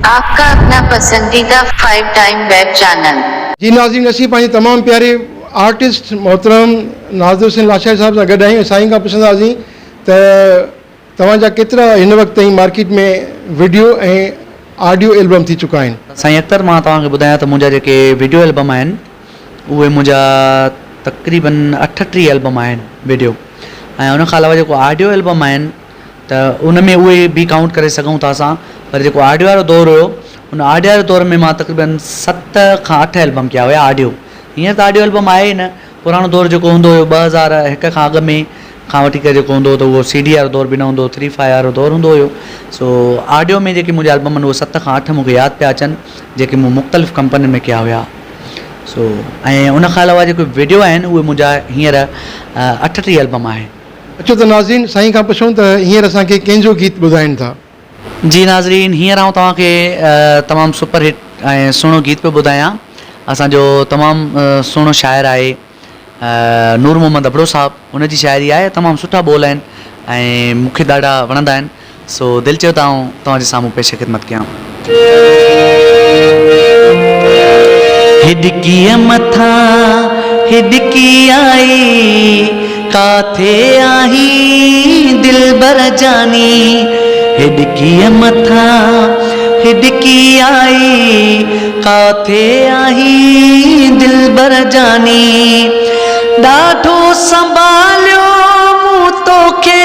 आपका अपना पसंदीदा 5 टाइम वेब चैनल। जी नाज़रीन, असीं पंहिंजे तमामु प्यारे आर्टिस्ट मोहतरम नाज़िर हुसैन लाशारी साहब सां गॾु आहियूं। साईं खां पुछंदासीं त तव्हांजा केतिरा हिन वक़्त ताईं मार्केट में वीडियो ऐं ऑडियो एल्बम थी चुका आहिनि? साईं अख्तर, मां तव्हांखे ॿुधायां त मुंहिंजा जेके वीडियो एल्बम आहिनि उहे मुंहिंजा तक़रीबन 38 एल्बम आहिनि वीडियो, ऐं उन खां अलावा जेको ऑडियो एल्बम आहिनि त उन में उहे बि काउंट करे सघूं था असां। पर जेको ऑडियो वारो दौर हुयो उन ऑडियो वारे दौर में मां तक़रीबन 7 खां 8 एल्बम कया हुया ऑडियो। हीअं त ऑडियो एल्बम आहे ई न, पुराणो दौर जेको हूंदो हुयो 2001 खां अॻु में खां वठी करे जेको हूंदो त उहो CD वारो दौर बि न हूंदो, 3/5 वारो दौर हूंदो हुयो। सो ऑडियो में जेके मुंहिंजा एल्बम आहिनि उहे 7 खां 8 मूंखे यादि पिया अचनि, जेके मूं मुख़्तलिफ़ कंपनियुनि में कया हुया। सो ऐं उन खां अलावा जेके वीडियो आहिनि उहे मुंहिंजा हींअर 38 एल्बम आहे। अचो त नाज़रीन, साईं खां पुछूं त हींअर असांखे कंहिंजो गीत ॿुधाइनि था? जी नाज़रीन, हींअर आउं तव्हांखे तमामु सुपर हिट ऐं सुहिणो गीत पियो ॿुधायां। असांजो तमामु सुहिणो शाइरु आहे नूर मोहम्मद अबड़ो साहब, उनजी शाइरी आहे, तमामु सुठा बोल आहिनि ऐं मूंखे ॾाढा वणंदा आहिनि। सो दिलि चयो त आउं तव्हांजे साम्हूं पेश ख़िदमत कयां। हिॾकीअ मथां हिॾकी आई, काथे आहीं दिलबर जानी। हिॾकीअ मथां हिॾकी आई, काथे आहीं दिलबर जानी। ॾाढो संभालियो मूं तोखे,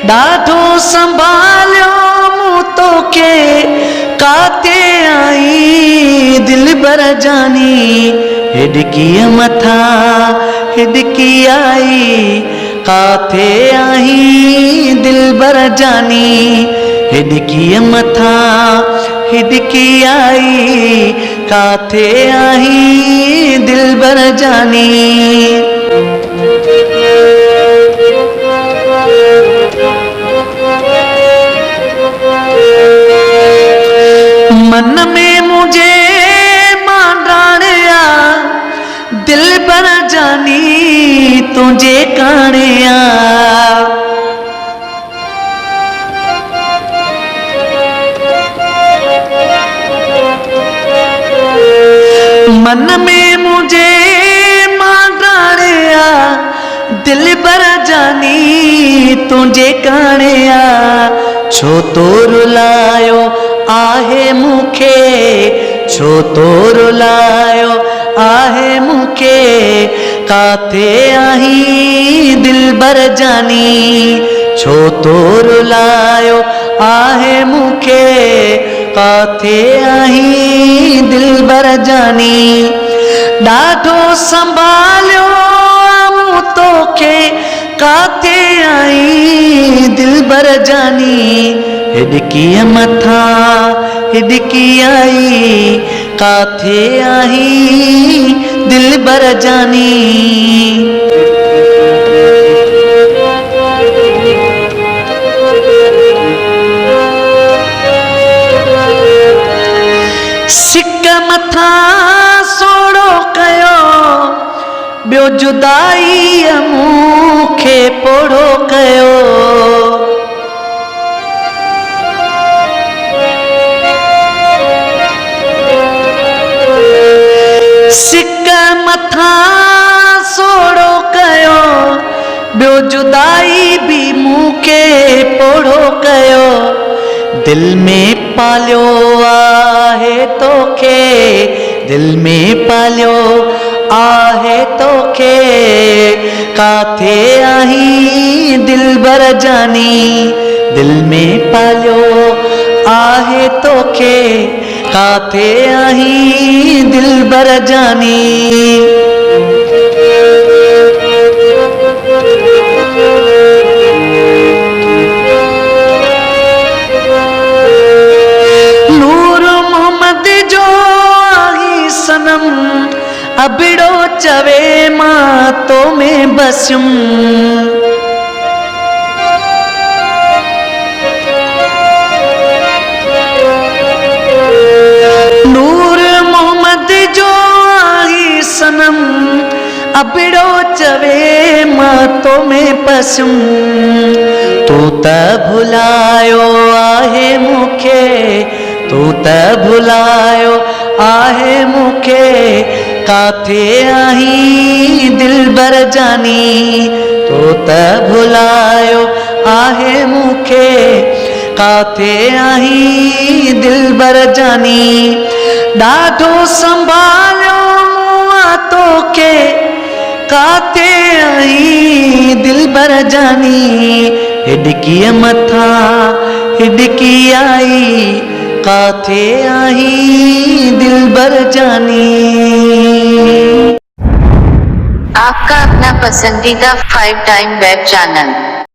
ॾाढो संभालियो मूं तोखे, काथे आहीं दिलबर जानी। हिॾकीअ मथां हिॾकी आई, काथे आहीं दिलबर जानी। हिॾकीअ मथां हिॾकी आई, काथे आहीं दिलबर जानी। मन में मुझे मांडाणिया, दिलबर जानी तुझे काणिया। मन में मुझे मांडाणिया, दिलबर जानी तुझे काणिया। छो तो रुलायो आहे मूंखे, छो तो रुलायो आहे मूंखे, काथे आहीं दिलबर जानी। छो तो रुलायो आहे मूंखे, काथे आहीं दिलबर जानी। ॾाढो संभालियो मूं तोखे, काथे आहीं दिलबर जानी। हिॾकीअ मथां हिॾकी आई, काथे आहीं दिलबर जानी। सिक मथां सोड़ो कयो, ॿियो जुदाईअ मूंखे पोड़ो कयो। सिक मथां सोड़ो कयो, ॿियो जुदाई बि मूंखे पोड़ो कयो। दिल में पालियो आहे तोखे, दिल में पालियो आहे तोखे, काथे आहीं दिलबर जानी। दिल में पालियो आहे तोखे, काथे आहीं दिलबर जानी। नूर मोहम्मद जो आही सनम, अबिड़ो चवे मां तो में बसियुम। नूर मोहम्मद जो आही सनम, अबिड़ो चवे मां तो में बसियुम। तू त भुलायो आहे मूंखे, तू त भुलायो आहे मूंखे काथे आहीं दिलबर जानी तो त भुलायो आहे मूंखे काथे आहीं दिलबर जानी ॾाढो संभालियो मूं तोखे काथे आहीं दिलबर जानी हिडकीअ मथां हिडकी आई काथे आहीं दिलबर जानी। आपका अपना पसंदीदा 5 टाइम वेब चैनल